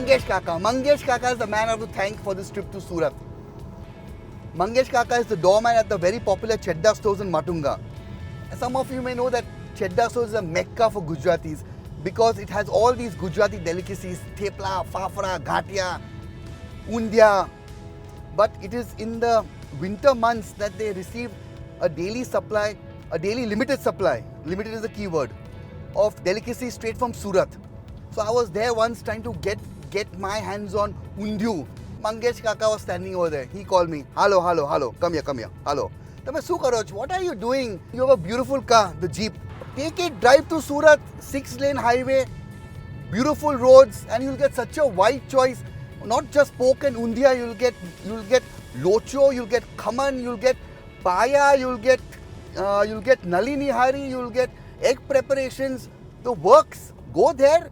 Mangesh Kaka. Mangesh Kaka is the man I have to thank for this trip to Surat. Mangesh Kaka is the doorman at the very popular Chedda stores in Matunga. Some of you may know that Chedda stores is a mecca for Gujaratis because it has all these Gujarati delicacies, thepla, fafra, ghatia, undia. But it is in the winter months that they receive a daily supply, a daily limited supply, limited is the key word, of delicacies straight from Surat. So I was there once trying to get my hands on undiu. Mangesh Kaka was standing over there. He called me, hello, come here, hello. What are you doing? You have a beautiful car, the Jeep. Take it, drive to Surat, 6-lane highway, beautiful roads, and you'll get such a wide choice. Not just pork and undia, you'll get locho, you'll get khaman, you'll get paya, you'll get nalini hari, you'll get egg preparations, the works. Go there.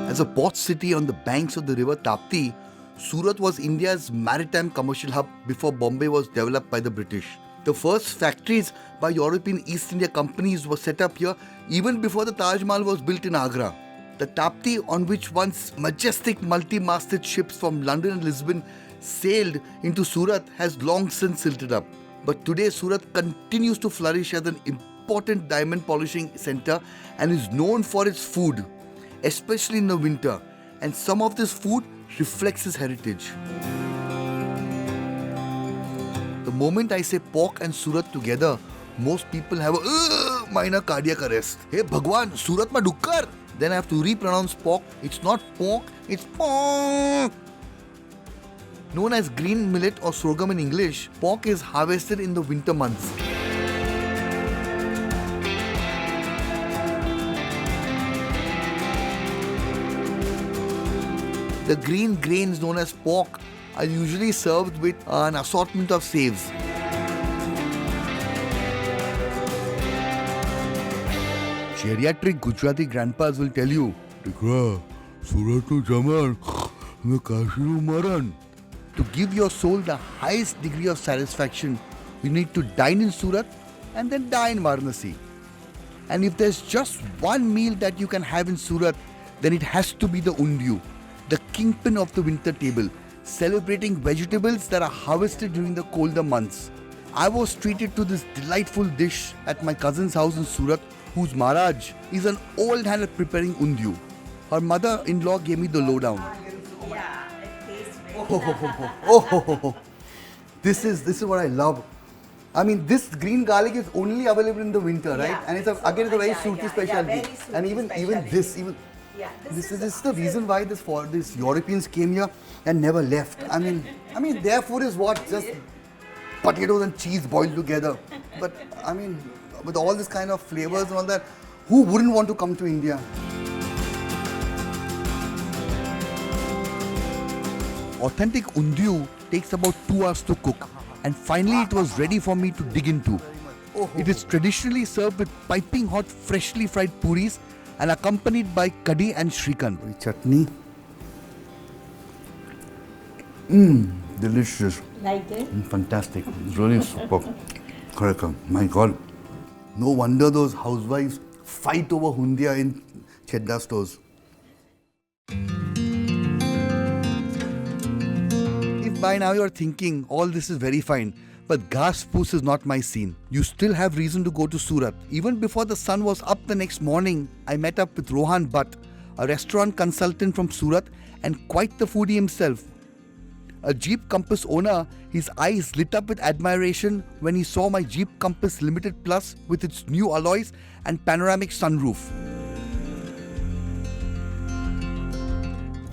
As a port city on the banks of the river Tapti, Surat was India's maritime commercial hub before Bombay was developed by the British. The first factories by European East India companies were set up here even before the Taj Mahal was built in Agra. The Tapti, on which once majestic multi-masted ships from London and Lisbon sailed into Surat, has long since silted up. But today Surat continues to flourish as an important diamond polishing centre and is known for its food, especially in the winter, and some of this food reflects its heritage. The moment I say pork and Surat together, most people have a minor cardiac arrest. Hey Bhagwan, Surat ma dukkar. Then I have to repronounce pork. It's not pork, it's pork. Known as green millet or sorghum in English, pork is harvested in the winter months. The green grains known as pork are usually served with an assortment of saves. Geriatric Gujarati grandpas will tell you, Surat no jaman, me Kashi no maran. To give your soul the highest degree of satisfaction, you need to dine in Surat and then die in Varanasi. And if there's just one meal that you can have in Surat, then it has to be the undiu, the kingpin of the winter table, celebrating vegetables that are harvested during the colder months. I was treated to this delightful dish at my cousin's house in Surat, whose Maharaj is an old hand at preparing undiu. Her mother-in-law gave me the lowdown. Yeah, it tastes Oh, this is what I love. I mean, this green garlic is only available in the winter, right? Yeah, and it's a very Surti specialty. very And even this, this is the reason why these Europeans came here and never left. I mean, their food is what, just potatoes and cheese boiled together. But I mean, with all this kind of flavors and all that, who wouldn't want to come to India? Authentic undiu takes about 2 hours to cook, and finally it was ready for me to dig into. It is traditionally served with piping hot freshly fried puris and accompanied by kadhi and shrikand. Chutney. Delicious. Like it? Fantastic. It's really superb. Correct. My God. No wonder those housewives fight over hundia in Chedda stores. If by now you're thinking all this is very fine, but ghas poos is not my scene, you still have reason to go to Surat. Even before the sun was up the next morning, I met up with Rohan Bhatt, a restaurant consultant from Surat and quite the foodie himself. A Jeep Compass owner, his eyes lit up with admiration when he saw my Jeep Compass Limited Plus with its new alloys and panoramic sunroof.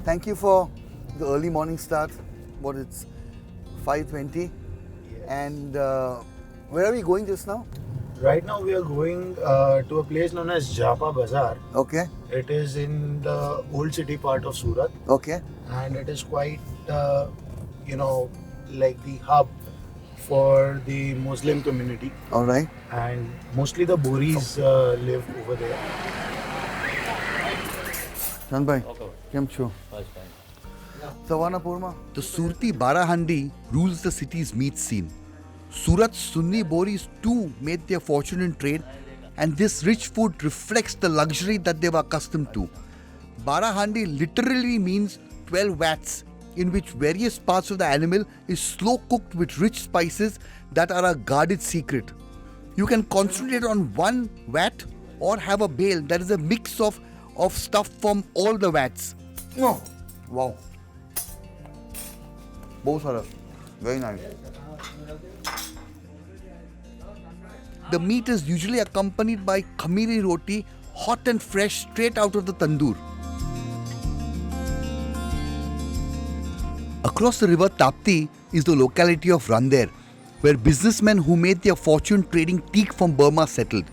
Thank you for the early morning start. It's 5:20. And where are we going just now? Right now we are going to a place known as Japa Bazaar. Okay. It is in the old city part of Surat. Okay. And it is quite, like the hub for the Muslim community. All right. And mostly the Boris live over there. Chanbhai, kem cho? Sawana Purma. The Surti Barahandi rules the city's meat scene. Surat's Sunni Boris too made their fortune in trade, and this rich food reflects the luxury that they were accustomed to. Barahandi literally means 12 vats, in which various parts of the animal is slow cooked with rich spices that are a guarded secret. You can concentrate on one vat or have a bale that is a mix of stuff from all the vats. Oh, wow. Both are very nice. The meat is usually accompanied by khamiri roti, hot and fresh, straight out of the tandoor. Across the river Tapti is the locality of Randair, where businessmen who made their fortune trading teak from Burma settled.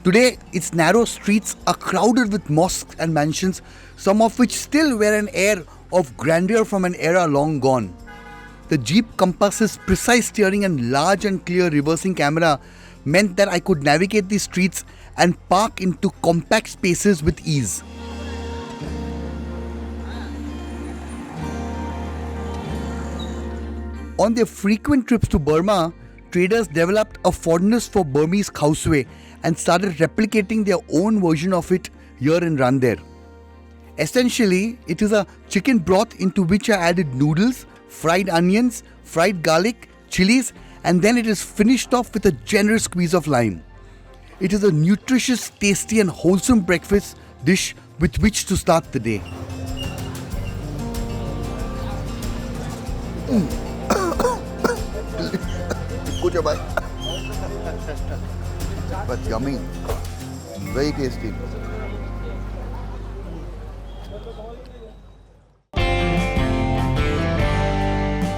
Today, its narrow streets are crowded with mosques and mansions, some of which still wear an air of grandeur from an era long gone. The Jeep Compass's precise steering and large and clear reversing camera meant that I could navigate these streets and park into compact spaces with ease. On their frequent trips to Burma, traders developed a fondness for Burmese khawswe and started replicating their own version of it here in Randair. Essentially, it is a chicken broth into which I added noodles, fried onions, fried garlic, chilies, and then it is finished off with a generous squeeze of lime. It is a nutritious, tasty and wholesome breakfast dish with which to start the day. Good bhai. But yummy. Very tasty.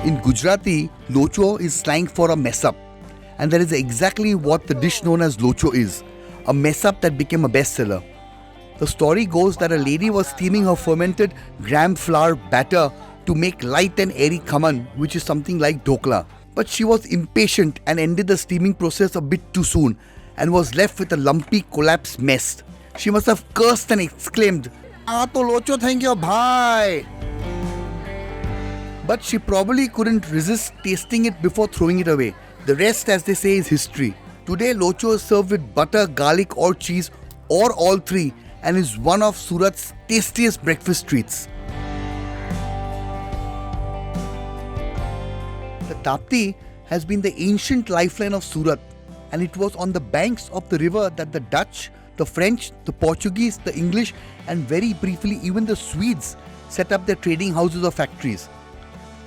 In Gujarati, locho is slang for a mess up, and that is exactly what the dish known as locho is, a mess up that became a bestseller. The story goes that a lady was steaming her fermented gram flour batter to make light and airy khaman, which is something like dhokla. But she was impatient and ended the steaming process a bit too soon and was left with a lumpy, collapsed mess. She must have cursed and exclaimed, "Ah, to locho thank you, bhai." But she probably couldn't resist tasting it before throwing it away. The rest, as they say, is history. Today, locho is served with butter, garlic or cheese or all three and is one of Surat's tastiest breakfast treats. The Tapti has been the ancient lifeline of Surat, and it was on the banks of the river that the Dutch, the French, the Portuguese, the English and very briefly even the Swedes set up their trading houses or factories.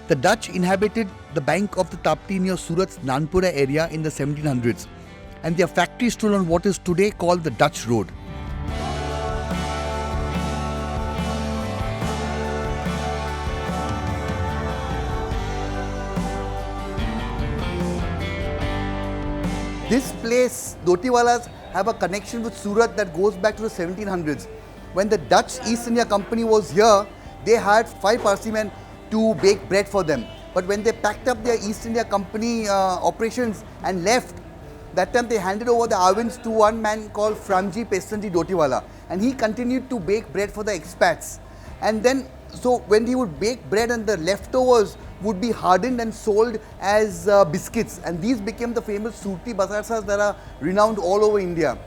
The Dutch inhabited the bank of the Tapti near Surat's Nanpura area in the 1700s, and their factory stood on what is today called the Dutch Road. This place, Dotiwalas, have a connection with Surat that goes back to the 1700s. When the Dutch East India Company was here, they hired 5 Parsi men to bake bread for them. But when they packed up their East India Company operations and left, that time they handed over the ovens to one man called Framji Pestanji Dotiwala, and he continued to bake bread for the expats. And then, so when he would bake bread and the leftovers would be hardened and sold as biscuits, and these became the famous Surti Basarsas that are renowned all over India.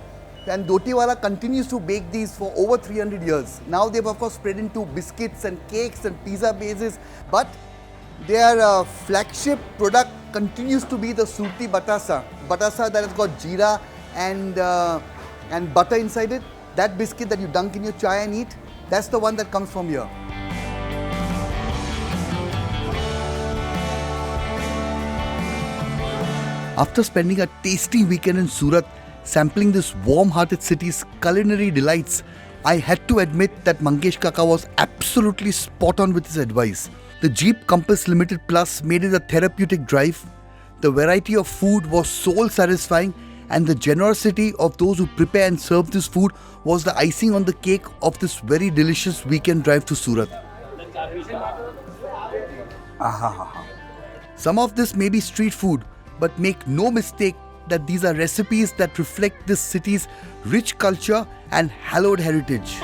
And Dotiwala continues to bake these for over 300 years. Now they've of course spread into biscuits and cakes and pizza bases, but their flagship product continues to be the Surti Batasa. Batasa that has got jeera and butter inside it. That biscuit that you dunk in your chai and eat, that's the one that comes from here. After spending a tasty weekend in Surat, sampling this warm-hearted city's culinary delights, I had to admit that Mangesh Kaka was absolutely spot on with his advice. The Jeep Compass Limited Plus made it a therapeutic drive, the variety of food was soul-satisfying, and the generosity of those who prepare and serve this food was the icing on the cake of this very delicious weekend drive to Surat. Some of this may be street food, but make no mistake that these are recipes that reflect this city's rich culture and hallowed heritage.